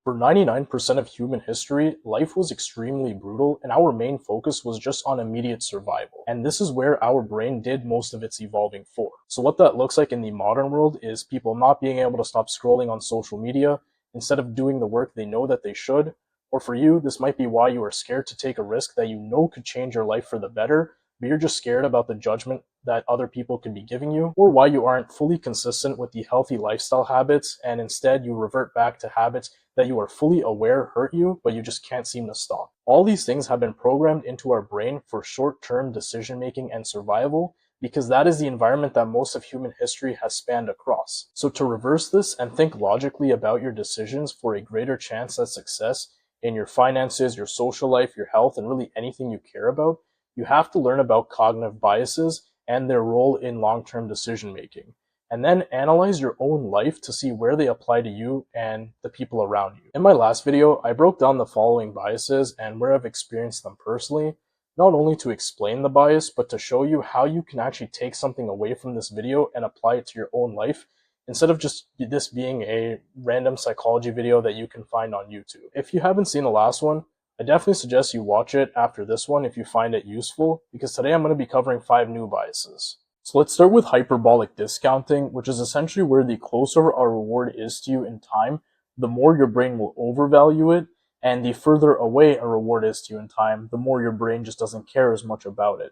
For 99% of human history, life was extremely brutal, and our main focus was just on immediate survival. And this is where our brain did most of its evolving for. So what that looks like in the modern world is people not being able to stop scrolling on social media instead of doing the work they know that they should. Or for you, this might be why you are scared to take a risk that you know could change your life for the better, but you're just scared about the judgment that other people could be giving you, or why you aren't fully consistent with the healthy lifestyle habits and instead you revert back to habits that you are fully aware hurt you, but you just can't seem to stop. All these things have been programmed into our brain for short-term decision making and survival, because that is the environment that most of human history has spanned across. So to reverse this and think logically about your decisions for a greater chance at success in your finances, your social life, your health, and really anything you care about, you have to learn about cognitive biases and their role in long-term decision making, and then analyze your own life to see where they apply to you and the people around you. In my last video, I broke down the following biases and where I've experienced them personally, not only to explain the bias, but to show you how you can actually take something away from this video and apply it to your own life, instead of just this being a random psychology video that you can find on YouTube. If you haven't seen the last one, I definitely suggest you watch it after this one if you find it useful, because today I'm going to be covering 5 new biases. So let's start with hyperbolic discounting, which is essentially where the closer a reward is to you in time, the more your brain will overvalue it, and the further away a reward is to you in time, the more your brain just doesn't care as much about it.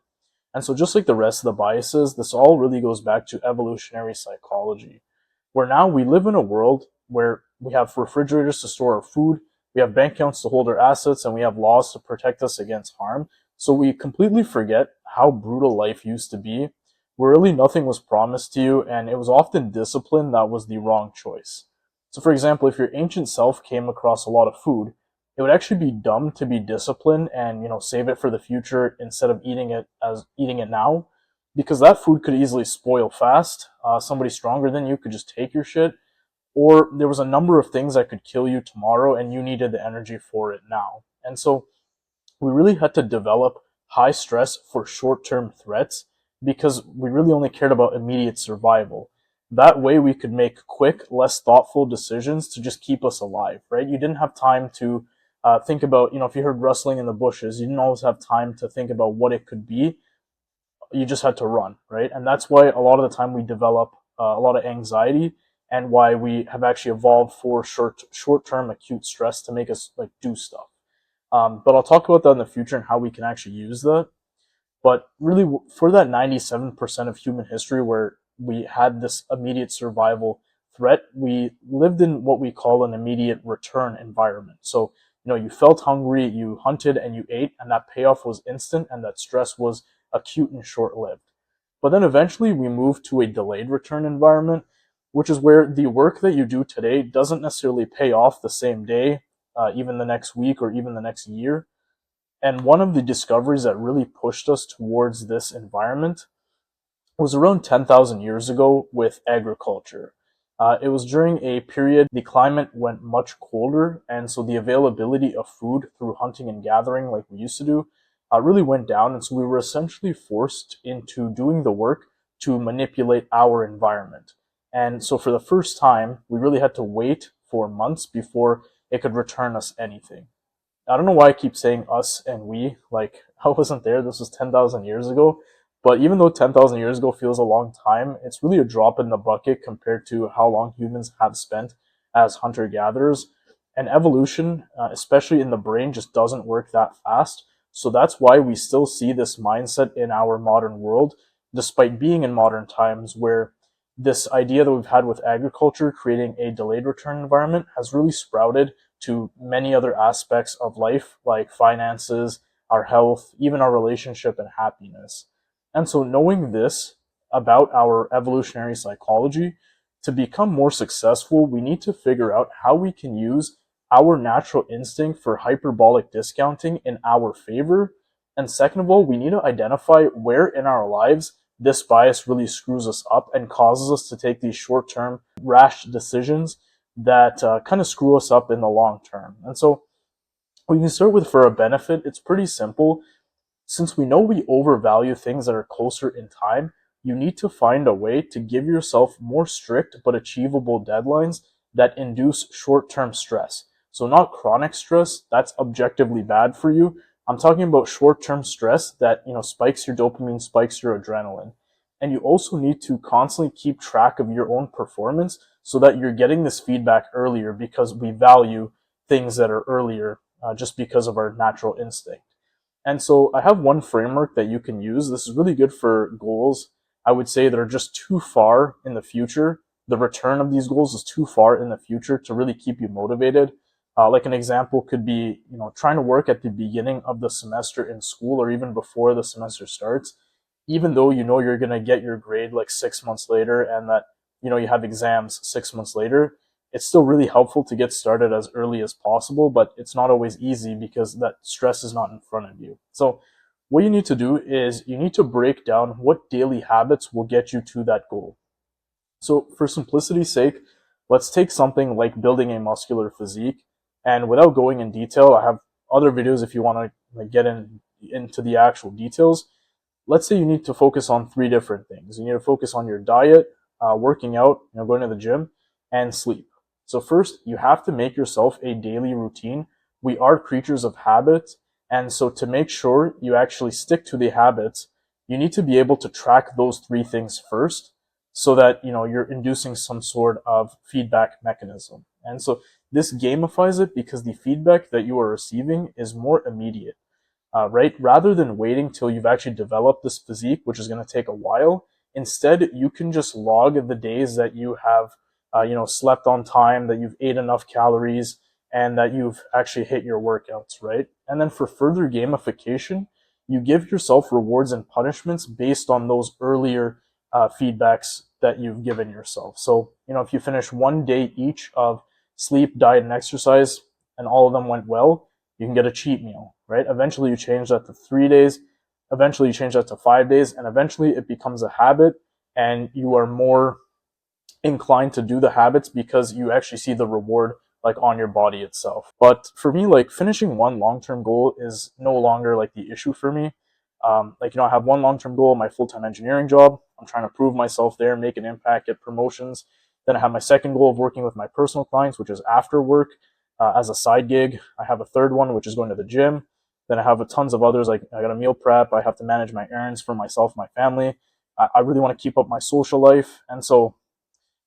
And so just like the rest of the biases, this all really goes back to evolutionary psychology, where now we live in a world where we have refrigerators to store our food, we have bank accounts to hold our assets, and we have laws to protect us against harm. So we completely forget how brutal life used to be, where really nothing was promised to you, and it was often discipline that was the wrong choice. So for example, if your ancient self came across a lot of food, it would actually be dumb to be disciplined and, save it for the future instead of eating it now, because that food could easily spoil fast. Somebody stronger than you could just take your shit, or there was a number of things that could kill you tomorrow and you needed the energy for it now. And so we really had to develop high stress for short-term threats because we really only cared about immediate survival. That way we could make quick, less thoughtful decisions to just keep us alive, right? You didn't have time to think about, if you heard rustling in the bushes, you didn't always have time to think about what it could be. You just had to run, right? And that's why a lot of the time we develop a lot of anxiety, and why we have actually evolved for short-term acute stress to make us do stuff. But I'll talk about that in the future and how we can actually use that. But really, for that 97% of human history where we had this immediate survival threat, we lived in what we call an immediate return environment. So, you felt hungry, you hunted and you ate, and that payoff was instant, and that stress was acute and short-lived. But then eventually we moved to a delayed return environment, which is where the work that you do today doesn't necessarily pay off the same day, even the next week or even the next year. And one of the discoveries that really pushed us towards this environment was around 10,000 years ago with agriculture. It was during a period the climate went much colder, and so the availability of food through hunting and gathering like we used to do really went down, and so we were essentially forced into doing the work to manipulate our environment. And so for the first time, we really had to wait for months before it could return us anything. I don't know why I keep saying us and we, like I wasn't there, this was 10,000 years ago. But even though 10,000 years ago feels a long time, it's really a drop in the bucket compared to how long humans have spent as hunter-gatherers. And evolution, especially in the brain, just doesn't work that fast. So that's why we still see this mindset in our modern world, despite being in modern times, where this idea that we've had with agriculture creating a delayed return environment has really sprouted to many other aspects of life, like finances, our health, even our relationship and happiness. And so knowing this about our evolutionary psychology, to become more successful, we need to figure out how we can use our natural instinct for hyperbolic discounting in our favor. And second of all, we need to identify where in our lives this bias really screws us up and causes us to take these short-term rash decisions that kind of screw us up in the long term. And so we can start with, for a benefit, it's pretty simple. Since we know we overvalue things that are closer in time, you need to find a way to give yourself more strict but achievable deadlines that induce short-term stress. So not chronic stress, that's objectively bad for you. I'm talking about short-term stress that, spikes your dopamine, spikes your adrenaline. And you also need to constantly keep track of your own performance so that you're getting this feedback earlier, because we value things that are earlier, just because of our natural instinct. And so I have one framework that you can use. This is really good for goals, I would say, that are just too far in the future. The return of these goals is too far in the future to really keep you motivated. Like an example could be, trying to work at the beginning of the semester in school, or even before the semester starts, even though you know you're going to get your grade like 6 months later, and that, you have exams 6 months later. It's still really helpful to get started as early as possible, but it's not always easy because that stress is not in front of you. So what you need to do is you need to break down what daily habits will get you to that goal. So for simplicity's sake, let's take something like building a muscular physique. And without going in detail, I have other videos if you want to get into the actual details. Let's say you need to focus on three different things. You need to focus on your diet, working out, going to the gym, and sleep. So first, you have to make yourself a daily routine. We are creatures of habit. And so to make sure you actually stick to the habits, you need to be able to track those three things first, so that, you're inducing some sort of feedback mechanism. And so this gamifies it because the feedback that you are receiving is more immediate. Right? Rather than waiting till you've actually developed this physique, which is going to take a while, instead you can just log the days that you have, slept on time, that you've ate enough calories, and that you've actually hit your workouts, right? And then for further gamification, you give yourself rewards and punishments based on those earlier feedbacks that you've given yourself. So, if you finish one day each of sleep, diet, and exercise, and all of them went well, you can get a cheat meal, right? Eventually you change that to 3 days. Eventually you change that to 5 days, and eventually it becomes a habit, and you are more inclined to do the habits because you actually see the reward like on your body itself. But for me, like finishing one long-term goal is no longer like the issue for me. I have one long-term goal, my full-time engineering job. I'm trying to prove myself there, make an impact, get promotions. Then I have my second goal of working with my personal clients, which is after work, as a side gig. I have a third one, which is going to the gym. Then I have tons of others, like I got a meal prep. I have to manage my errands for myself, my family. I really want to keep up my social life. And so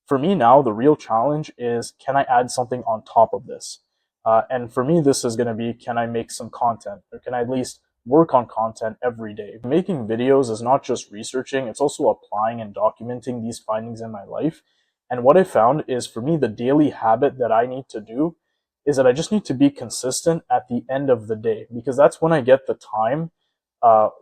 for me now, the real challenge is, can I add something on top of this? And for me, this is going to be, can I make some content, or can I at least work on content every day? Making videos is not just researching, it's also applying and documenting these findings in my life. And what I found is, for me, the daily habit that I need to do is that I just need to be consistent at the end of the day, because that's when I get the time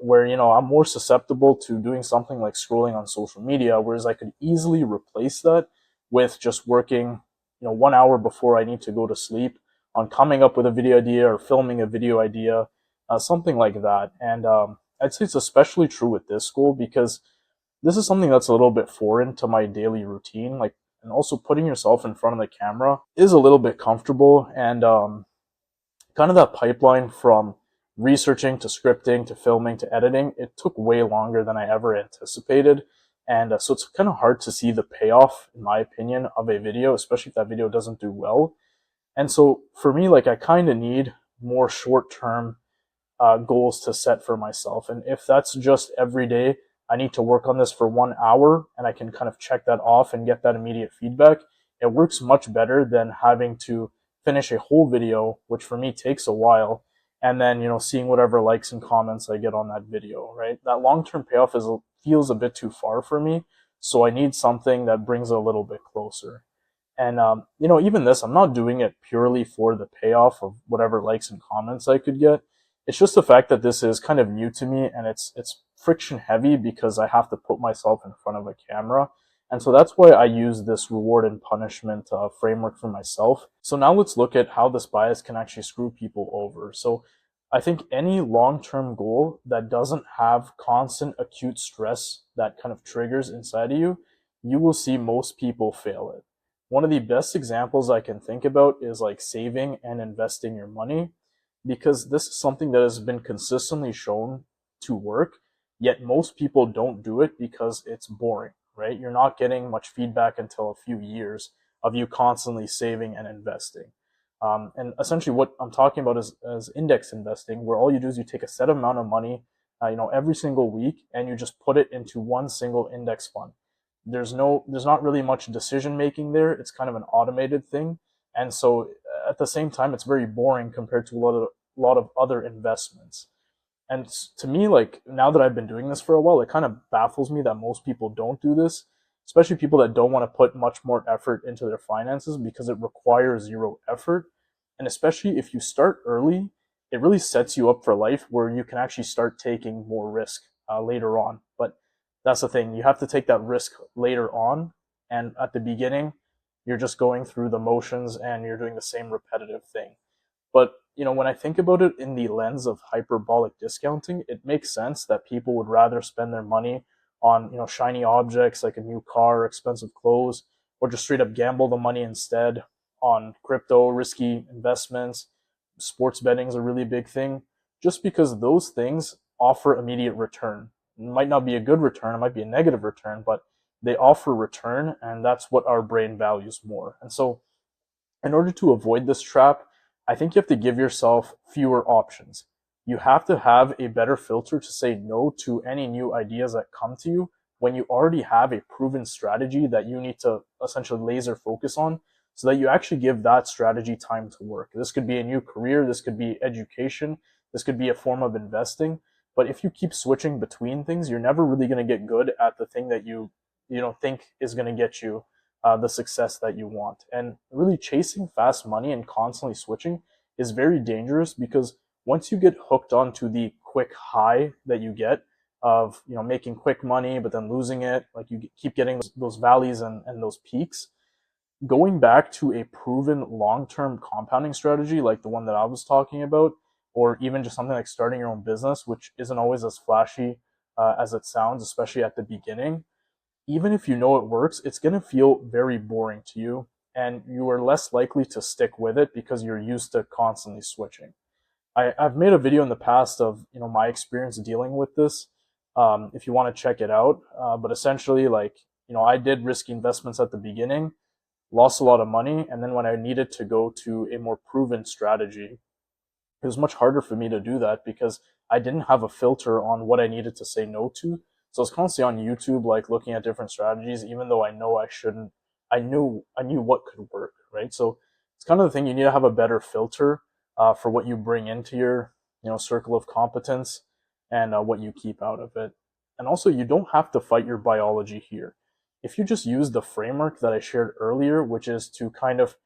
where, I'm more susceptible to doing something like scrolling on social media, whereas I could easily replace that with just working, 1 hour before I need to go to sleep on coming up with a video idea or filming a video idea, something like that. And I'd say it's especially true with this goal, because this is something that's a little bit foreign to my daily routine. Like, and also putting yourself in front of the camera is a little bit comfortable, and kind of that pipeline from researching to scripting to filming to editing, it took way longer than I ever anticipated. And so it's kind of hard to see the payoff, in my opinion, of a video, especially if that video doesn't do well. And so for me, like, I kind of need more short-term goals to set for myself. And if that's just every day, I need to work on this for 1 hour and I can kind of check that off and get that immediate feedback, it works much better than having to finish a whole video, which for me takes a while, and then, seeing whatever likes and comments I get on that video, right? That long-term payoff feels a bit too far for me. So I need something that brings it a little bit closer. And, even this, I'm not doing it purely for the payoff of whatever likes and comments I could get. It's just the fact that this is kind of new to me, and it's friction heavy because I have to put myself in front of a camera. And so that's why I use this reward and punishment framework for myself. So now let's look at how this bias can actually screw people over. So I think any long-term goal that doesn't have constant acute stress that kind of triggers inside of you, you will see most people fail it. One of the best examples I can think about is like saving and investing your money, because this is something that has been consistently shown to work, yet most people don't do it because it's boring, right? You're not getting much feedback until a few years of you constantly saving and investing. And essentially, what I'm talking about is index investing, where all you do is you take a set amount of money, every single week, and you just put it into one single index fund. There's not really much decision making there. It's kind of an automated thing, and so at the same time, it's very boring compared to a lot of other investments. And to me, like now that I've been doing this for a while, it kind of baffles me that most people don't do this, especially people that don't want to put much more effort into their finances because it requires zero effort. And especially if you start early, it really sets you up for life where you can actually start taking more risk later on. But that's the thing, you have to take that risk later on. And at the beginning, you're just going through the motions and you're doing the same repetitive thing. But when I think about it in the lens of hyperbolic discounting, it makes sense that people would rather spend their money on shiny objects like a new car, expensive clothes, or just straight up gamble the money instead on crypto, risky investments. Sports betting is a really big thing, just because those things offer immediate return. It might not be a good return, it might be a negative return, but they offer return, and that's what our brain values more. And so in order to avoid this trap, I think you have to give yourself fewer options. You have to have a better filter to say no to any new ideas that come to you when you already have a proven strategy that you need to essentially laser focus on, so that you actually give that strategy time to work. This could be a new career, this could be education, this could be a form of investing. But if you keep switching between things, you're never really going to get good at the thing that you think is going to get you the success that you want. And really chasing fast money and constantly switching is very dangerous, because once you get hooked onto the quick high that you get of making quick money but then losing it, like you keep getting those valleys and those peaks, going back to a proven long-term compounding strategy like the one that I was talking about, or even just something like starting your own business, which isn't always as flashy as it sounds, especially at the beginning, even if you know it works, it's going to feel very boring to you, and you are less likely to stick with it because you're used to constantly switching. I've made a video in the past of my experience dealing with this. If you want to check it out, but essentially, like I did risky investments at the beginning, lost a lot of money, and then when I needed to go to a more proven strategy, it was much harder for me to do that because I didn't have a filter on what I needed to say no to. So I was constantly on YouTube, like looking at different strategies, even though I know I shouldn't. I knew what could work, right? So it's kind of the thing. You need to have a better filter for what you bring into your circle of competence, and what you keep out of it. And also, you don't have to fight your biology here. If you just use the framework that I shared earlier, which is to kind of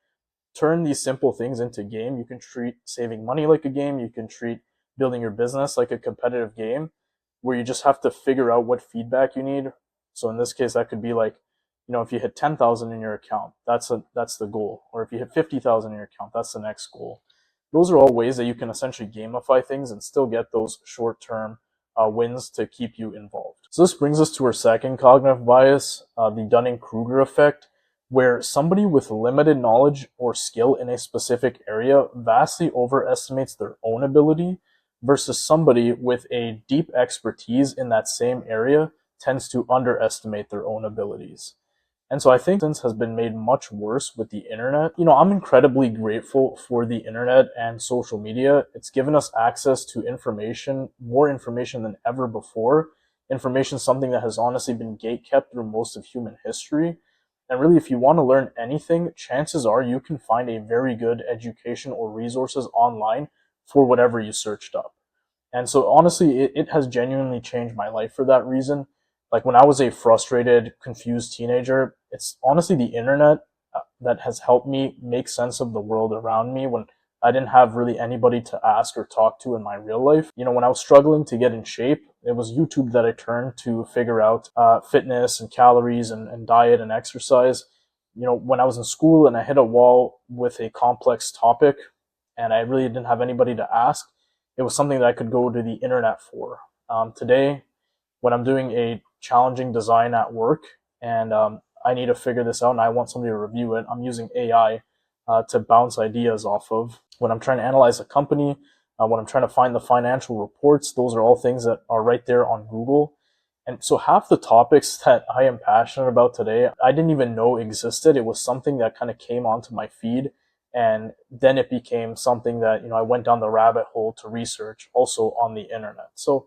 turn these simple things into game. You can treat saving money like a game. You can treat building your business like a competitive game, where you just have to figure out what feedback you need. So in this case, that could be like, if you hit 10,000 in your account, that's the goal. Or if you hit 50,000 in your account, that's the next goal. Those are all ways that you can essentially gamify things and still get those short-term wins to keep you involved. So this brings us to our second cognitive bias, the Dunning-Kruger effect, where somebody with limited knowledge or skill in a specific area vastly overestimates their own ability, versus somebody with a deep expertise in that same area tends to underestimate their own abilities. And so I think this has been made much worse with the internet. I'm incredibly grateful for the internet and social media. It's given us access to information, more information than ever before. Information is something that has honestly been gatekept through most of human history. And really, if you want to learn anything, chances are you can find a very good education or resources online for whatever you searched up. And so honestly, it has genuinely changed my life for that reason. Like when I was a frustrated, confused teenager, it's honestly the internet that has helped me make sense of the world around me when I didn't have really anybody to ask or talk to in my real life. When I was struggling to get in shape, it was YouTube that I turned to figure out fitness and calories and diet and exercise. When I was in school and I hit a wall with a complex topic and I really didn't have anybody to ask, it was something that I could go to the internet for. Today, when I'm doing a challenging design at work and I need to figure this out and I want somebody to review it, I'm using AI to bounce ideas off of. When I'm trying to analyze a company, when I'm trying to find the financial reports, those are all things that are right there on Google. And so half the topics that I am passionate about today, I didn't even know existed. It was something that kind of came onto my feed And then it became something that, I went down the rabbit hole to research also on the internet. So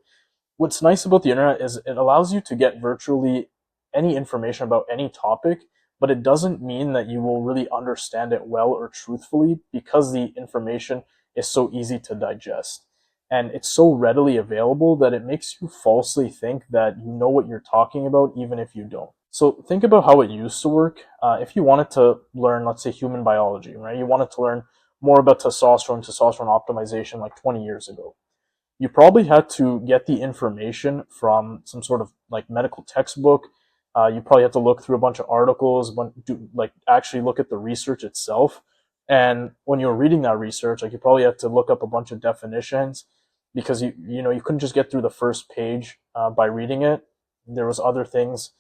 what's nice about the internet is it allows you to get virtually any information about any topic, but it doesn't mean that you will really understand it well or truthfully, because the information is so easy to digest. And it's so readily available that it makes you falsely think that you know what you're talking about, even if you don't. So think about how it used to work. If you wanted to learn, let's say, human biology, right? You wanted to learn more about testosterone optimization like 20 years ago. You probably had to get the information from some sort of like medical textbook. You probably had to look through a bunch of articles, actually look at the research itself. And when you were reading that research, like, you probably had to look up a bunch of definitions, because you couldn't just get through the first page by reading it. There was other things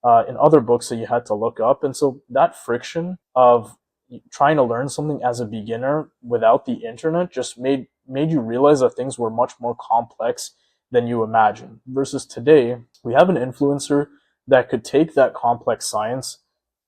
in other books that you had to look up, and so that friction of trying to learn something as a beginner without the internet just made you realize that things were much more complex than you imagined. Versus today, we have an influencer that could take that complex science,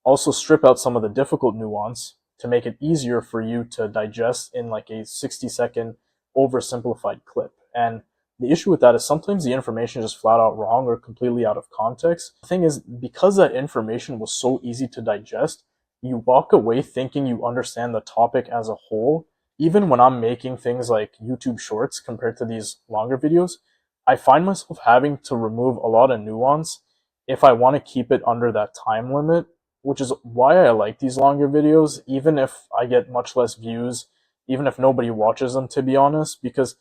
also strip out some of the difficult nuance to make it easier for you to digest in like a 60-second oversimplified clip. And the issue with that is sometimes the information is just flat out wrong or completely out of context. The thing is, because that information was so easy to digest, you walk away thinking you understand the topic as a whole. Even when I'm making things like YouTube shorts compared to these longer videos, I find myself having to remove a lot of nuance if I want to keep it under that time limit, which is why I like these longer videos, even if I get much less views, even if nobody watches them, to be honest, because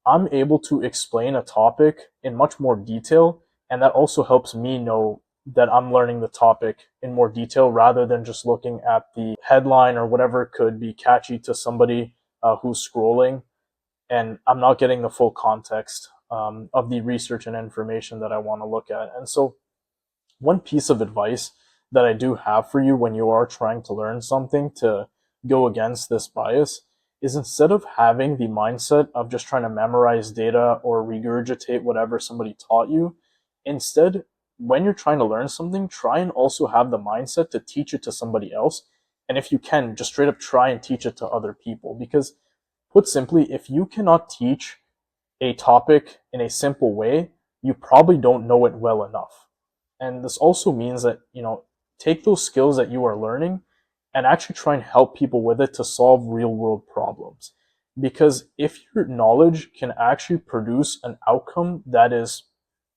I'm able to explain a topic in much more detail, and that also helps me know that I'm learning the topic in more detail, rather than just looking at the headline or whatever could be catchy to somebody who's scrolling, and I'm not getting the full context of the research and information that I want to look at. And so, one piece of advice that I do have for you when you are trying to learn something to go against this bias is, instead of having the mindset of just trying to memorize data or regurgitate whatever somebody taught you, instead, when you're trying to learn something, try and also have the mindset to teach it to somebody else. And if you can, just straight up try and teach it to other people. Because, put simply, if you cannot teach a topic in a simple way, you probably don't know it well enough. And this also means that, take those skills that you are learning and actually try and help people with it to solve real world problems. Because if your knowledge can actually produce an outcome that is,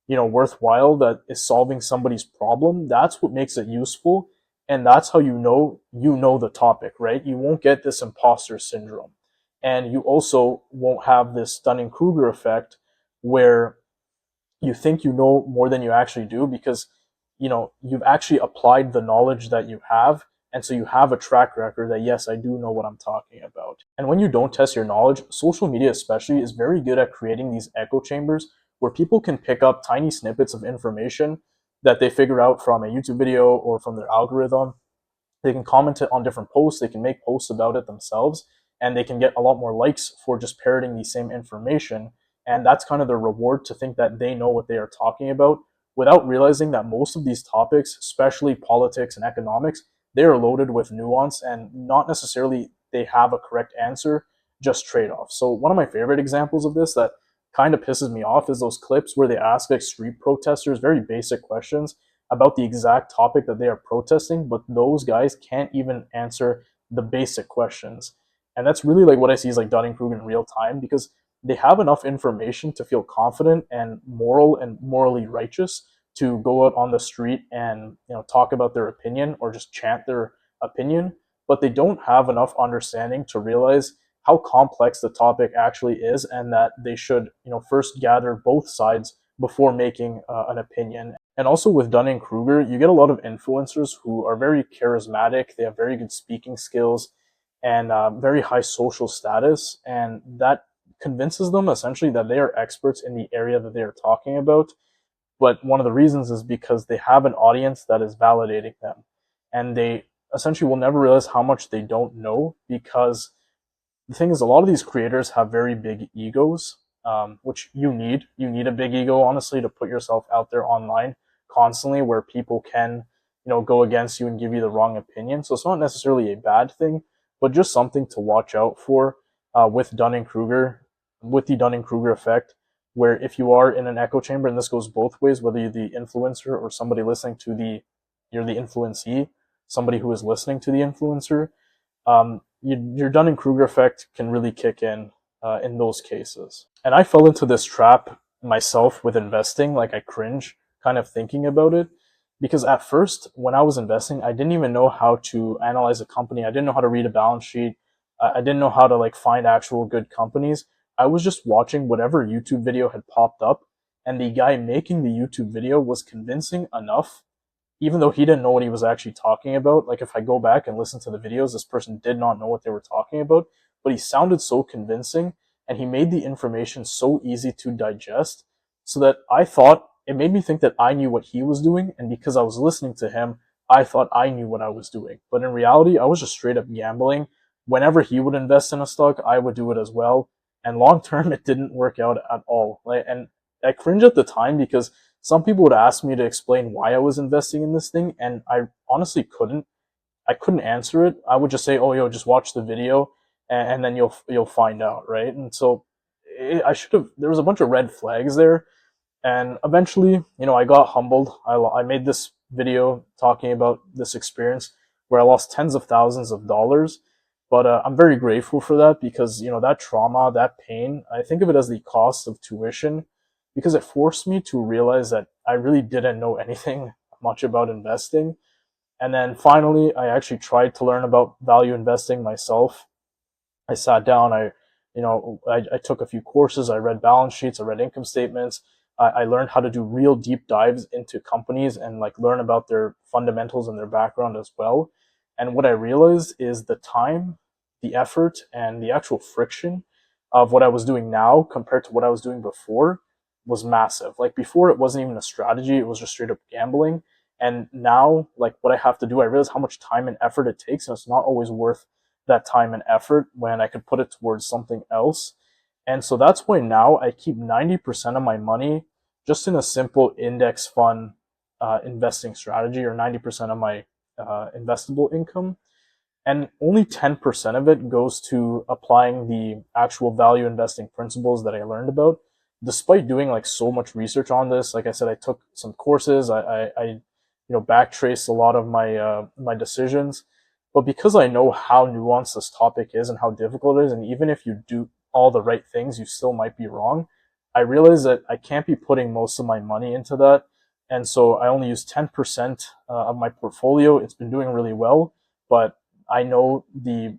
worthwhile, that is solving somebody's problem, that's what makes it useful. And that's how you know the topic, right? You won't get this imposter syndrome. And you also won't have this Dunning-Kruger effect where you think you know more than you actually do, because you've actually applied the knowledge that you have, and so you have a track record that, yes, I do know what I'm talking about. And when you don't test your knowledge, social media especially is very good at creating these echo chambers where people can pick up tiny snippets of information that they figure out from a YouTube video or from their algorithm. They can comment it on different posts, they can make posts about it themselves, and they can get a lot more likes for just parroting the same information. And that's kind of the reward, to think that they know what they are talking about, without realizing that most of these topics, especially politics and economics, they are loaded with nuance, and not necessarily they have a correct answer, just trade-offs. So one of my favorite examples of this that kind of pisses me off is those clips where they ask like street protesters very basic questions about the exact topic that they are protesting, but those guys can't even answer the basic questions. And that's really like what I see is like Dunning-Kruger in real time, because they have enough information to feel confident and moral and morally righteous to go out on the street and talk about their opinion or just chant their opinion, but they don't have enough understanding to realize how complex the topic actually is, and that they should first gather both sides before making an opinion. And also with Dunning-Kruger, you get a lot of influencers who are very charismatic, they have very good speaking skills, and very high social status, and that convinces them essentially that they are experts in the area that they are talking about. But one of the reasons is because they have an audience that is validating them, and they essentially will never realize how much they don't know, because the thing is, a lot of these creators have very big egos, which you need. You need a big ego, honestly, to put yourself out there online constantly, where people can, go against you and give you the wrong opinion. So it's not necessarily a bad thing, but just something to watch out for with with the Dunning-Kruger effect, where if you are in an echo chamber, and this goes both ways, whether you're the influencer or somebody listening to you're the influencee, somebody who is listening to the influencer, your Dunning-Kruger effect can really kick in those cases. And I fell into this trap myself with investing. Like, I cringe kind of thinking about it, because at first, when I was investing, I didn't even know how to analyze a company. I didn't know how to read a balance sheet. I didn't know how to like find actual good companies. I was just watching whatever YouTube video had popped up, and the guy making the YouTube video was convincing enough, even though he didn't know what he was actually talking about. Like, if I go back and listen to the videos, this person did not know what they were talking about, but he sounded so convincing, and he made the information so easy to digest, so that it made me think that I knew what he was doing, and because I was listening to him, I thought I knew what I was doing. But in reality, I was just straight up gambling. Whenever he would invest in a stock, I would do it as well. And long term, it didn't work out at all. And I cringe at the time, because some people would ask me to explain why I was investing in this thing, and I honestly couldn't. I couldn't answer it. I would just say, "Oh, yo, just watch the video, and then you'll find out," right? And so I should have. There was a bunch of red flags there, and eventually, I got humbled. I made this video talking about this experience where I lost tens of thousands of dollars, but I'm very grateful for that, because that trauma, that pain, I think of it as the cost of tuition, because it forced me to realize that I really didn't know anything much about investing. And then finally, I actually tried to learn about value investing myself. I sat down, I took a few courses, I read balance sheets, I read income statements. I learned how to do real deep dives into companies and like learn about their fundamentals and their background as well. And what I realized is the time, the effort, and the actual friction of what I was doing now compared to what I was doing before was massive. Like, before, it wasn't even a strategy, it was just straight up gambling. And now, like, what I have to do, I realize how much time and effort it takes, and it's not always worth that time and effort when I could put it towards something else. And so that's why now I keep 90% of my money just in a simple index fund investing strategy, or 90% of my investable income. And only 10% of it goes to applying the actual value investing principles that I learned about. Despite doing like so much research on this, like I said, I took some courses, I backtraced a lot of my decisions. But because I know how nuanced this topic is and how difficult it is, and even if you do all the right things, you still might be wrong, I realize that I can't be putting most of my money into that. And so I only use 10% of my portfolio. It's been doing really well, but I know the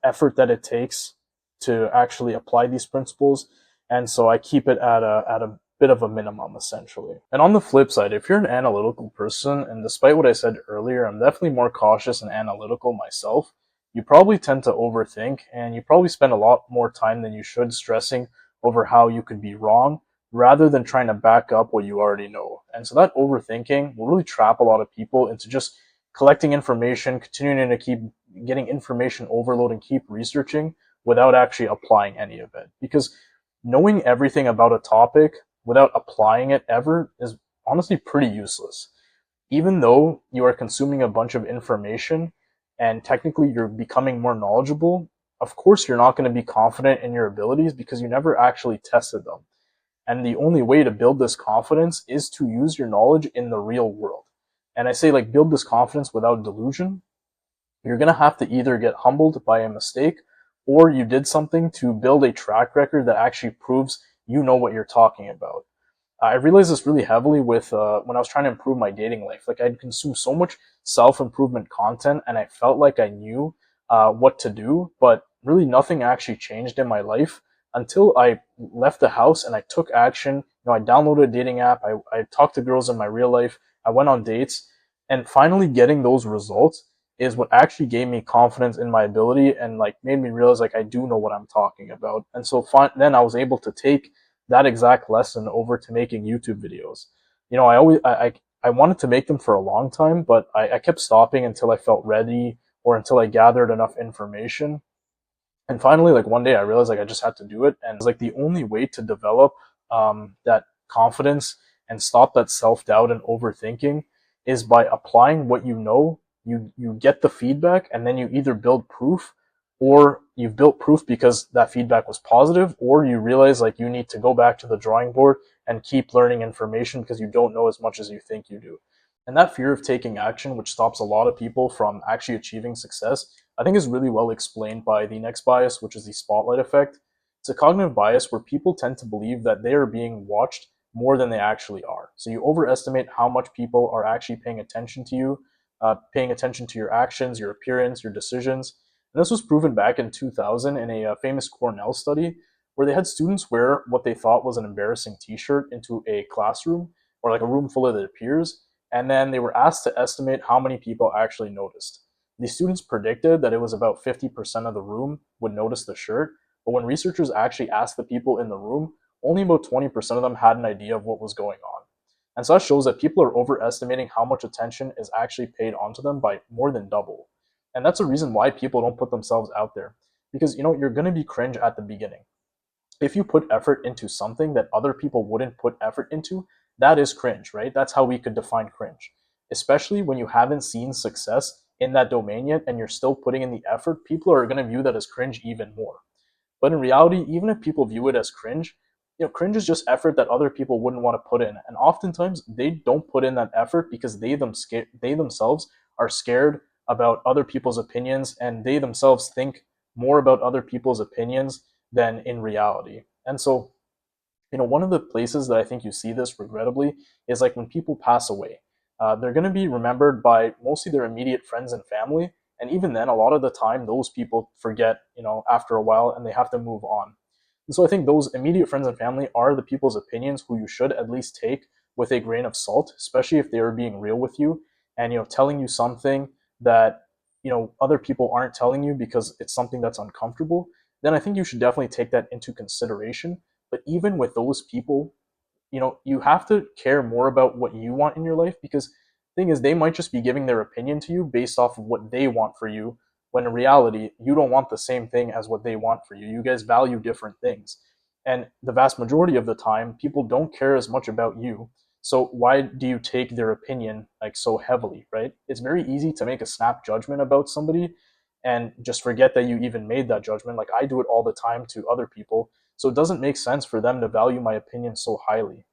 effort that it takes to actually apply these principles. And so I keep it at a bit of a minimum, essentially. And on the flip side, if you're an analytical person, and despite what I said earlier, I'm definitely more cautious and analytical myself, you probably tend to overthink, and you probably spend a lot more time than you should stressing over how you could be wrong, rather than trying to back up what you already know. And so that overthinking will really trap a lot of people into just collecting information, continuing to keep getting information overload and keep researching without actually applying any of it. Because knowing everything about a topic without applying it ever is honestly pretty useless. Even though you are consuming a bunch of information and technically you're becoming more knowledgeable, of course you're not going to be confident in your abilities because you never actually tested them. And the only way to build this confidence is to use your knowledge in the real world. And I say, like, build this confidence without delusion. You're going to have to either get humbled by a mistake, or you did something to build a track record that actually proves you know what you're talking about. I realized this really heavily with when I was trying to improve my dating life. Like, I'd consumed so much self-improvement content, and I felt like I knew what to do, but really nothing actually changed in my life until I left the house and I took action. I downloaded a dating app. I talked to girls in my real life. I went on dates, and finally getting those results is what actually gave me confidence in my ability and like made me realize like I do know what I'm talking about. And so then I was able to take that exact lesson over to making YouTube videos. I wanted to make them for a long time, but I kept stopping until I felt ready or until I gathered enough information. And finally, like one day I realized like I just had to do it. And it's like the only way to develop that confidence and stop that self-doubt and overthinking is by applying what you know. You get the feedback, and then you either build proof or you've built proof because that feedback was positive, or you realize like you need to go back to the drawing board and keep learning information because you don't know as much as you think you do. And that fear of taking action, which stops a lot of people from actually achieving success, I think is really well explained by the next bias, which is the spotlight effect. It's a cognitive bias where people tend to believe that they are being watched more than they actually are. So you overestimate how much people are actually paying attention to you, paying attention to your actions, your appearance, your decisions. And this was proven back in 2000 in a famous Cornell study where they had students wear what they thought was an embarrassing t-shirt into a classroom or like a room full of their peers, and then they were asked to estimate how many people actually noticed. The students predicted that it was about 50% of the room would notice the shirt, but when researchers actually asked the people in the room, only about 20% of them had an idea of what was going on. And so that shows that people are overestimating how much attention is actually paid onto them by more than double. And that's a reason why people don't put themselves out there. Because you're gonna be cringe at the beginning. If you put effort into something that other people wouldn't put effort into, that is cringe, right? That's how we could define cringe. Especially when you haven't seen success in that domain yet and you're still putting in the effort, people are gonna view that as cringe even more. But in reality, even if people view it as cringe, cringe is just effort that other people wouldn't want to put in. And oftentimes they don't put in that effort because they themselves are scared about other people's opinions, and they themselves think more about other people's opinions than in reality. And so, one of the places that I think you see this regrettably is like when people pass away. They're going to be remembered by mostly their immediate friends and family, and even then, a lot of the time, those people forget, after a while, and they have to move on. And so I think those immediate friends and family are the people's opinions who you should at least take with a grain of salt, especially if they are being real with you and telling you something that other people aren't telling you because it's something that's uncomfortable. Then I think you should definitely take that into consideration. But even with those people, you have to care more about what you want in your life, because the thing is, they might just be giving their opinion to you based off of what they want for you, when in reality you don't want the same thing as what they want for you. You guys value different things, and the vast majority of the time people don't care as much about you. So why do you take their opinion like so heavily, right? It's very easy to make a snap judgment about somebody and just forget that you even made that judgment. Like I do it all the time to other people, so it doesn't make sense for them to value my opinion so highly.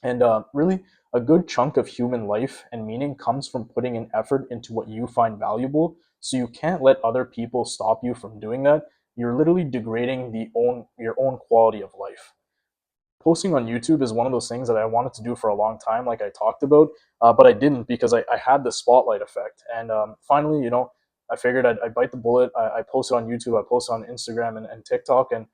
And really, a good chunk of human life and meaning comes from putting an effort into what you find valuable. So you can't let other people stop you from doing that. You're literally degrading your own quality of life. Posting on YouTube is one of those things that I wanted to do for a long time, like I talked about, but I didn't because I had the spotlight effect. And finally, I figured I'd bite the bullet. I posted on YouTube, I posted on Instagram and TikTok, and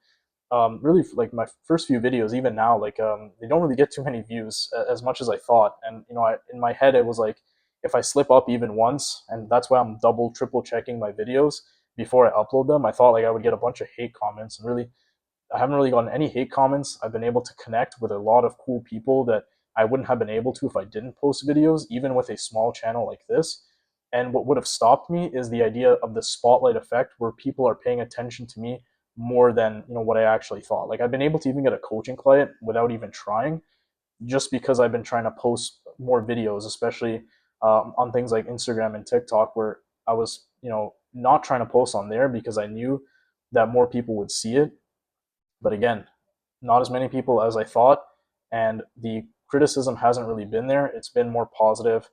really like my first few videos, even now, like they don't really get too many views as much as I thought. And in my head it was like, if I slip up even once, and that's why I'm double triple checking my videos before I upload them, I thought like I would get a bunch of hate comments. And really, I haven't really gotten any hate comments. I've been able to connect with a lot of cool people that I wouldn't have been able to if I didn't post videos, even with a small channel like this. And what would have stopped me is the idea of the spotlight effect, where people are paying attention to me more than what I actually thought. Like I've been able to even get a coaching client without even trying, just because I've been trying to post more videos, especially on things like Instagram and TikTok, where I was not trying to post on there because I knew that more people would see it. But again, not as many people as I thought, and the criticism hasn't really been there. It's been more positive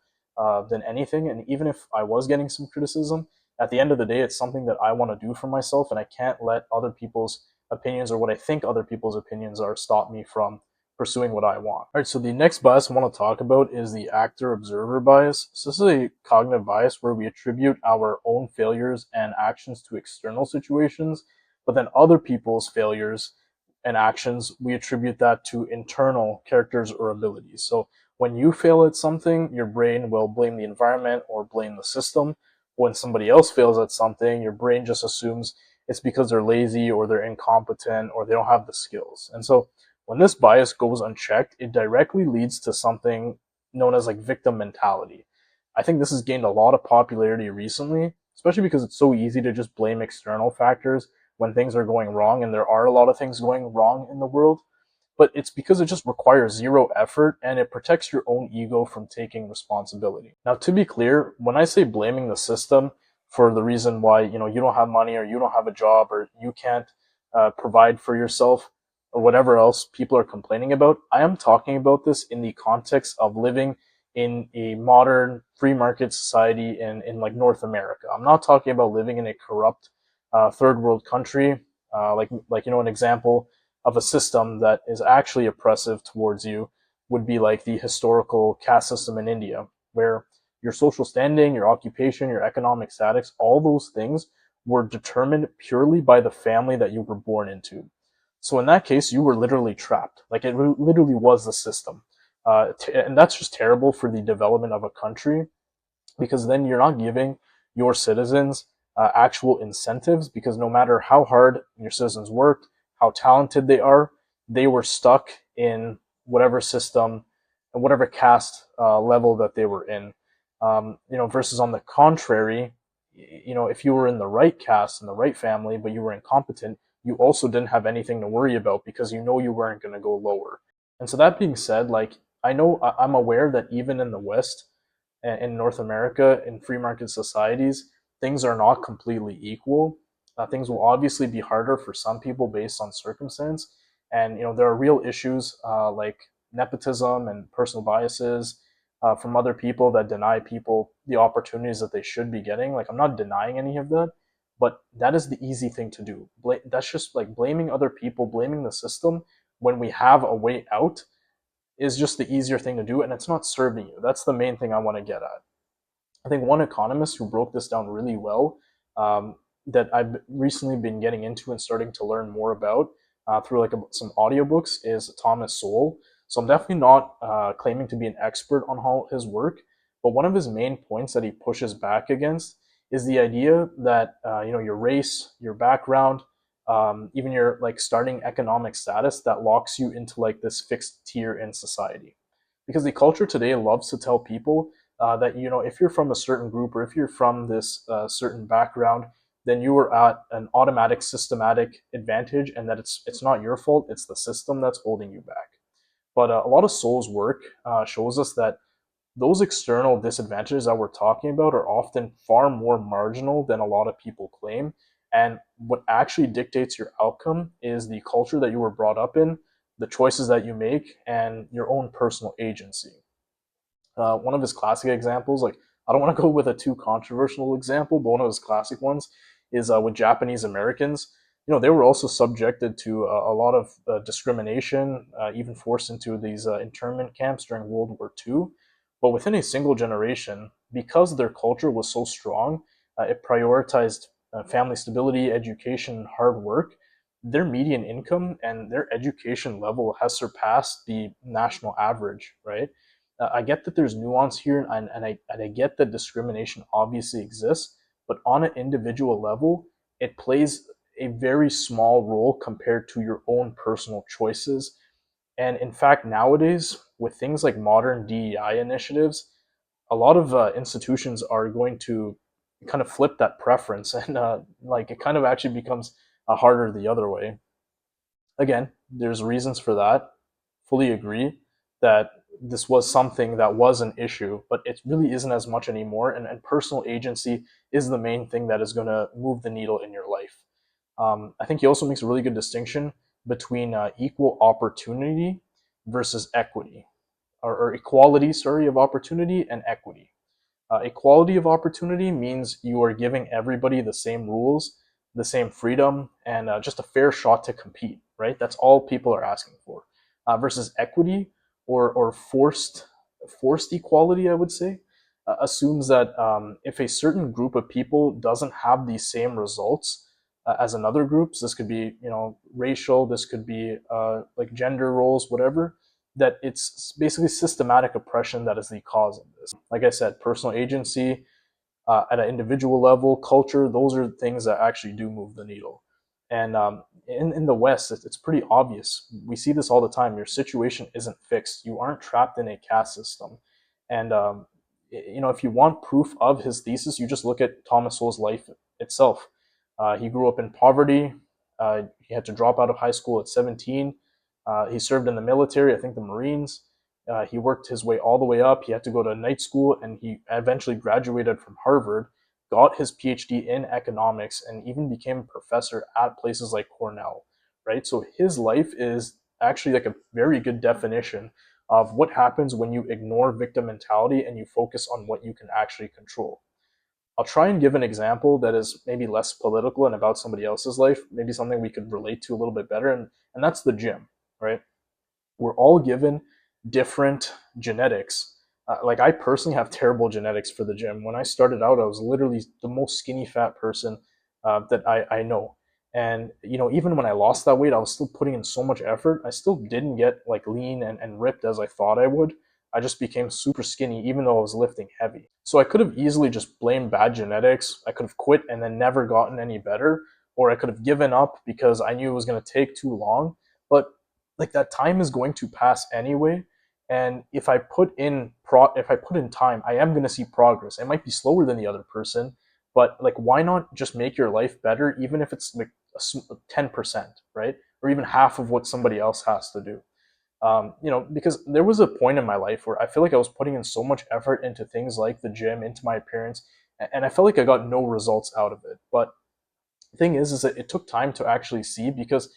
than anything. And even if I was getting some criticism, at the end of the day, it's something that I want to do for myself, and I can't let other people's opinions, or what I think other people's opinions are, stop me from pursuing what I want. All right, so the next bias I want to talk about is the actor-observer bias. So this is a cognitive bias where we attribute our own failures and actions to external situations, but then other people's failures and actions, we attribute that to internal characters or abilities. So when you fail at something, your brain will blame the environment or blame the system. When somebody else fails at something, your brain just assumes it's because they're lazy or they're incompetent or they don't have the skills. And so when this bias goes unchecked, it directly leads to something known as like victim mentality. I think this has gained a lot of popularity recently, especially because it's so easy to just blame external factors when things are going wrong, and there are a lot of things going wrong in the world. But it's because it just requires zero effort, and it protects your own ego from taking responsibility. Now, to be clear, when I say blaming the system for the reason why you don't have money, or you don't have a job, or you can't provide for yourself, or whatever else people are complaining about. I am talking about this in the context of living in a modern free market society in like North America. I'm not talking about living in a corrupt third world country, like an example of a system that is actually oppressive towards you would be like the historical caste system in India, where your social standing, your occupation, your economic status, all those things were determined purely by the family that you were born into. So in that case, you were literally trapped. Like it literally was the system. And that's just terrible for the development of a country, because then you're not giving your citizens actual incentives, because no matter how hard your citizens worked, how talented they were stuck in whatever system and whatever caste level that they were in. Versus on the contrary, if you were in the right caste and the right family, but you were incompetent, you also didn't have anything to worry about, because you weren't going to go lower. And so that being said, like I'm aware that even in the West, in North America, in free market societies, things are not completely equal. Things will obviously be harder for some people based on circumstance, and there are real issues like nepotism and personal biases from other people that deny people the opportunities that they should be getting. Like, I'm not denying any of that, but that is the easy thing to do. That's just like blaming other people, blaming the system when we have a way out is just the easier thing to do, and it's not serving you. That's the main thing I want to get at. I think one economist who broke this down really well, that I've recently been getting into and starting to learn more about through like some audiobooks, is Thomas Sowell. So I'm definitely not claiming to be an expert on all his work, but one of his main points that he pushes back against is the idea that your race, your background, even your like starting economic status, that locks you into like this fixed tier in society. Because the culture today loves to tell people that if you're from a certain group, or if you're from this certain background, then you are at an automatic systematic advantage, and that it's not your fault, it's the system that's holding you back. But a lot of Sowell's work shows us that those external disadvantages that we're talking about are often far more marginal than a lot of people claim. And what actually dictates your outcome is the culture that you were brought up in, the choices that you make, and your own personal agency. One of his classic examples, like, I don't want to go with a too controversial example, but one of his classic ones is with Japanese Americans. They were also subjected to a lot of discrimination, even forced into these internment camps during World War II. But within a single generation, because their culture was so strong, it prioritized family stability, education, hard work. Their median income and their education level has surpassed the national average, right? I get that there's nuance here, and I get that discrimination obviously exists, but on an individual level, it plays a very small role compared to your own personal choices. And in fact, nowadays, with things like modern DEI initiatives, a lot of institutions are going to kind of flip that preference, and like it kind of actually becomes harder the other way. Again, there's reasons for that. Fully agree that this was something that was an issue, but it really isn't as much anymore. And personal agency is the main thing that is going to move the needle in your life. I think he also makes a really good distinction between equal opportunity versus equity, or equality, sorry, of opportunity and equity. Equality of opportunity means you are giving everybody the same rules, the same freedom, and just a fair shot to compete, right? That's all people are asking for. Versus equity, or forced equality, I would say, assumes that if a certain group of people doesn't have the same results as another group, so this could be racial, this could be like gender roles, whatever, that it's basically systematic oppression that is the cause of this. Like I said, personal agency at an individual level, culture, those are things that actually do move the needle. And in the West, it's pretty obvious. We see this all the time. Your situation isn't fixed. You aren't trapped in a caste system. And, if you want proof of his thesis, you just look at Thomas Sowell's life itself. He grew up in poverty. He had to drop out of high school at 17. He served in the military, I think the Marines. He worked his way all the way up. He had to go to night school, and he eventually graduated from Harvard, got his PhD in economics and even became a professor at places like Cornell, right? So his life is actually like a very good definition of what happens when you ignore victim mentality and you focus on what you can actually control. I'll try and give an example that is maybe less political and about somebody else's life, maybe something we could relate to a little bit better, and that's the gym, right? We're all given different genetics. Like I personally have terrible genetics for the gym. When I started out, I was literally the most skinny fat person that I know. And even when I lost that weight, I was still putting in so much effort. I still didn't get like lean and ripped as I thought I would. I just became super skinny, even though I was lifting heavy. So I could have easily just blamed bad genetics. I could have quit and then never gotten any better, or I could have given up because I knew it was going to take too long. But like that time is going to pass anyway, and if I put in time, I am going to see progress. It might be slower than the other person, but like why not just make your life better, even if it's like 10%, right? Or even half of what somebody else has to do. Because there was a point in my life where I feel like I was putting in so much effort into things like the gym, into my appearance, and I felt like I got no results out of it. But the thing is that it took time to actually see, because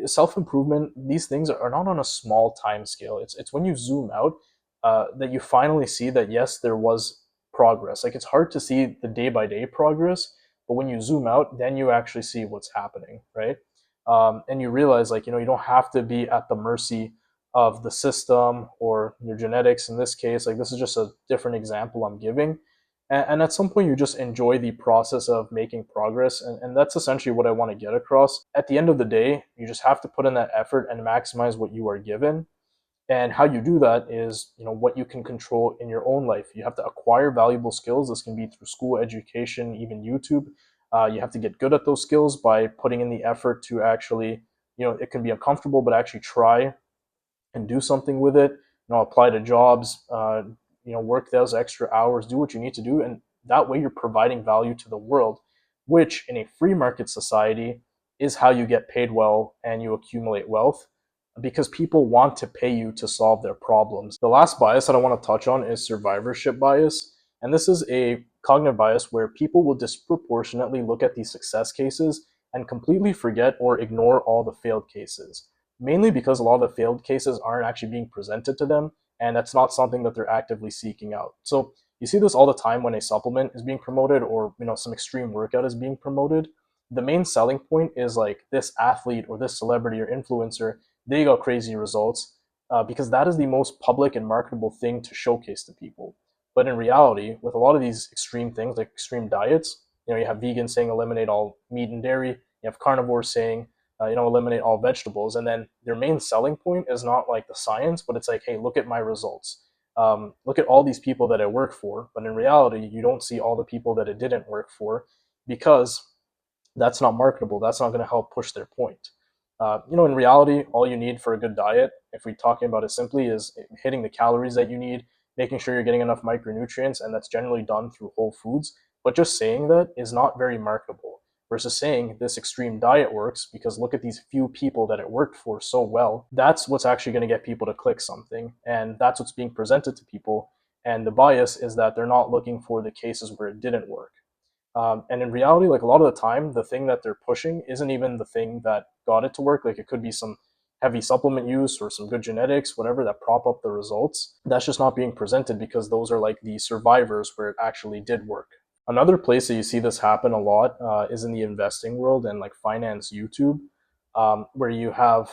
self-improvement, these things are not on a small time scale. It's when you zoom out that you finally see that yes, there was progress. Like it's hard to see the day by day progress, but when you zoom out, then you actually see what's happening, right? And you realize, like, you don't have to be at the mercy of the system or your genetics in this case. Like this is just a different example I'm giving, and at some point you just enjoy the process of making progress, and that's essentially what I want to get across. At the end of the day, you just have to put in that effort and maximize what you are given. And how you do that is, what you can control in your own life. You have to acquire valuable skills. This can be through school, education, even YouTube. You have to get good at those skills by putting in the effort to actually, it can be uncomfortable, but actually try and do something with it. Apply to jobs, work those extra hours, do what you need to do, and that way you're providing value to the world, which in a free market society is how you get paid well and you accumulate wealth, because people want to pay you to solve their problems. The last bias that I want to touch on is survivorship bias. And this is a cognitive bias where people will disproportionately look at these success cases and completely forget or ignore all the failed cases, mainly because a lot of the failed cases aren't actually being presented to them, and that's not something that they're actively seeking out. So you see this all the time when a supplement is being promoted, or some extreme workout is being promoted. The main selling point is like this athlete or this celebrity or influencer, they got crazy results, because that is the most public and marketable thing to showcase to people. But in reality, with a lot of these extreme things like extreme diets, you have vegans saying eliminate all meat and dairy, you have carnivores saying eliminate all vegetables, and then their main selling point is not like the science, but it's like, hey, look at my results. Look at all these people that it worked for. But in reality, you don't see all the people that it didn't work for, because that's not marketable. That's not going to help push their point. In reality, all you need for a good diet, if we're talking about it simply, is hitting the calories that you need, making sure you're getting enough micronutrients, and that's generally done through whole foods. But just saying that is not very marketable, versus saying this extreme diet works because look at these few people that it worked for so well. That's what's actually going to get people to click something, and that's what's being presented to people. And the bias is that they're not looking for the cases where it didn't work. And in reality, like a lot of the time, the thing that they're pushing isn't even the thing that got it to work. Like it could be some heavy supplement use or some good genetics, whatever, that prop up the results. That's just not being presented because those are like the survivors where it actually did work. Another place that you see this happen a lot is in the investing world and like finance YouTube, where you have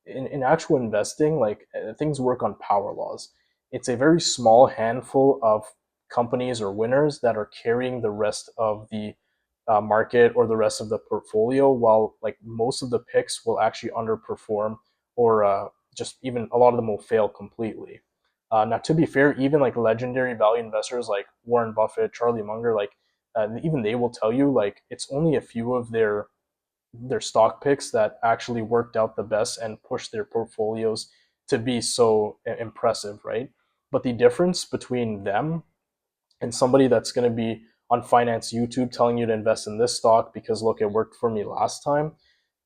in actual investing, like things work on power laws. It's a very small handful of companies or winners that are carrying the rest of the market or the rest of the portfolio, while like most of the picks will actually underperform, or just even a lot of them will fail completely. Now, to be fair, even like legendary value investors like Warren Buffett, Charlie Munger, like even they will tell you like it's only a few of their stock picks that actually worked out the best and pushed their portfolios to be so impressive, right? But the difference between them and somebody that's going to be on finance YouTube telling you to invest in this stock because look, it worked for me last time.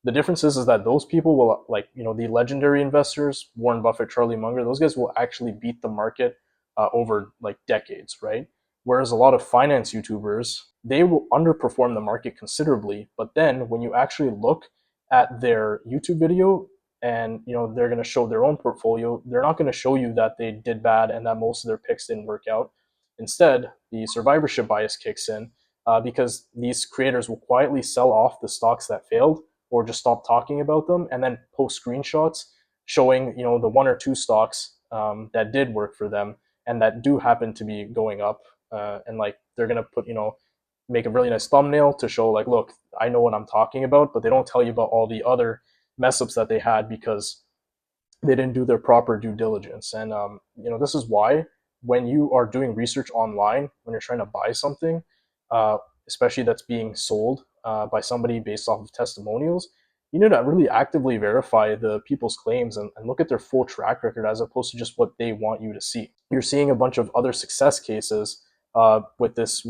The difference is that those people will, like, the legendary investors, Warren Buffett, Charlie Munger, those guys will actually beat the market over like decades, right? Whereas a lot of finance YouTubers, they will underperform the market considerably. But then when you actually look at their YouTube video, and they're going to show their own portfolio, they're not going to show you that they did bad and that most of their picks didn't work out. Instead, the survivorship bias kicks in, because these creators will quietly sell off the stocks that failed or just stop talking about them, and then post screenshots showing the one or two stocks that did work for them and that do happen to be going up. And like they're gonna put make a really nice thumbnail to show, like, look, I know what I'm talking about, but they don't tell you about all the other mess ups that they had because they didn't do their proper due diligence. And this is why when you are doing research online, when you're trying to buy something, uh, especially that's being sold by somebody based off of testimonials, you need to really actively verify the people's claims and look at their full track record as opposed to just what they want you to see. You're seeing a bunch of other success cases with this,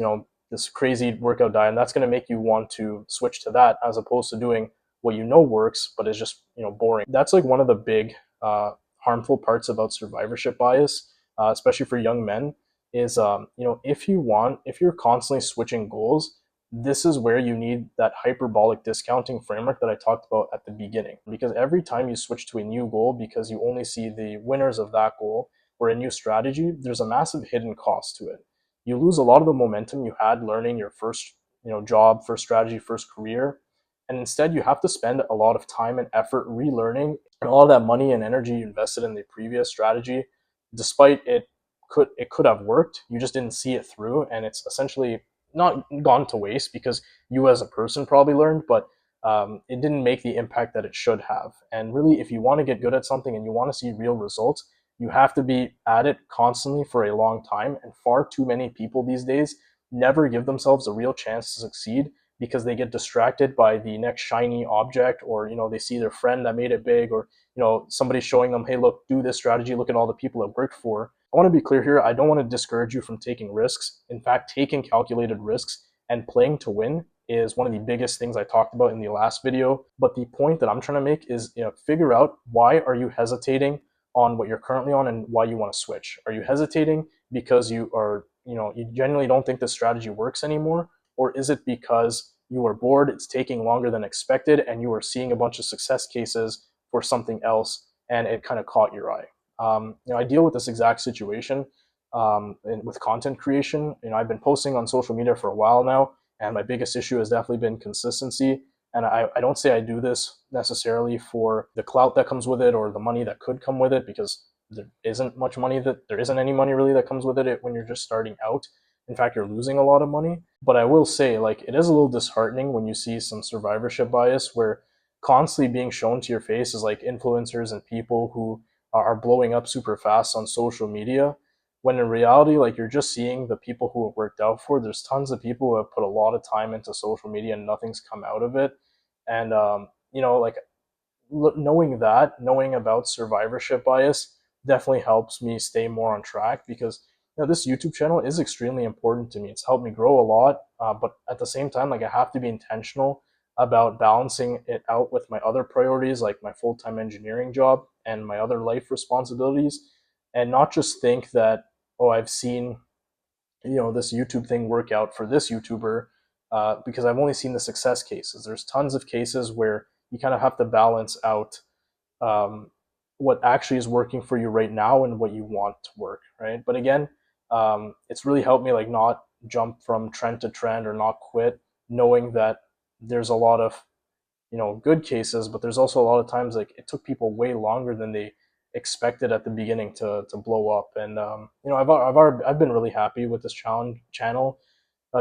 this crazy workout diet, and that's going to make you want to switch to that as opposed to doing what works but is just boring. That's like one of the big harmful parts about survivorship bias, especially for young men, is if you're constantly switching goals, this is where you need that hyperbolic discounting framework that I talked about at the beginning. Because every time you switch to a new goal because you only see the winners of that goal or a new strategy, there's a massive hidden cost to it. You lose a lot of the momentum you had learning your first job, first strategy, first career, and instead you have to spend a lot of time and effort relearning, and all of that money and energy you invested in the previous strategy, despite it could have worked, you just didn't see it through, and it's essentially not gone to waste because you as a person probably learned, but it didn't make the impact that it should have. And really, if you want to get good at something and you want to see real results, you have to be at it constantly for a long time. And far too many people these days never give themselves a real chance to succeed because they get distracted by the next shiny object, or they see their friend that made it big, or somebody showing them, hey, look, do this strategy, look at all the people it worked for. I want to be clear here, I don't want to discourage you from taking risks. In fact, taking calculated risks and playing to win is one of the biggest things I talked about in the last video. But the point that I'm trying to make is, figure out, why are you hesitating on what you're currently on and why you want to switch? Are you hesitating because you are, you genuinely don't think this strategy works anymore? Or is it because you are bored, it's taking longer than expected, and you are seeing a bunch of success cases for something else and it kind of caught your eye? I deal with this exact situation with content creation. I've been posting on social media for a while now, and my biggest issue has definitely been consistency. And I don't say I do this necessarily for the clout that comes with it or the money that could come with it, because there isn't any money really that comes with it when you're just starting out. In fact, you're losing a lot of money. But I will say, like, it is a little disheartening when you see some survivorship bias where constantly being shown to your face is like influencers and people who are blowing up super fast on social media, when in reality, like, you're just seeing the people who it worked out for. There's tons of people who have put a lot of time into social media and nothing's come out of it. And like, knowing about survivorship bias definitely helps me stay more on track, because this YouTube channel is extremely important to me. It's helped me grow a lot, but at the same time, like, I have to be intentional about balancing it out with my other priorities, like my full-time engineering job and my other life responsibilities, and not just think that, oh, I've seen this YouTube thing work out for this YouTuber, because I've only seen the success cases. There's tons of cases where you kind of have to balance out um, what actually is working for you right now and what you want to work, right? But again, it's really helped me, like, not jump from trend to trend or not quit, knowing that there's a lot of good cases, but there's also a lot of times, like, it took people way longer than they expected at the beginning to blow up. And I've been really happy with this channel,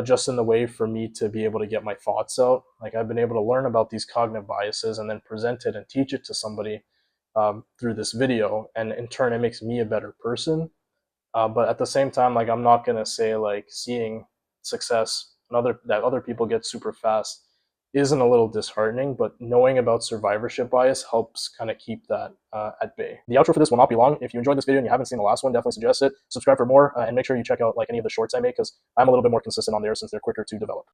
just in the way for me to be able to get my thoughts out. Like, I've been able to learn about these cognitive biases and then present it and teach it to somebody through this video, and in turn it makes me a better person. But at the same time, like, I'm not gonna say, like, seeing success that other people get super fast isn't a little disheartening, but knowing about survivorship bias helps kind of keep that at bay. The outro for this will not be long. If you enjoyed this video and you haven't seen the last one, definitely suggest it. Subscribe for more, and make sure you check out, like, any of the shorts I make, because I'm a little bit more consistent on there since they're quicker to develop.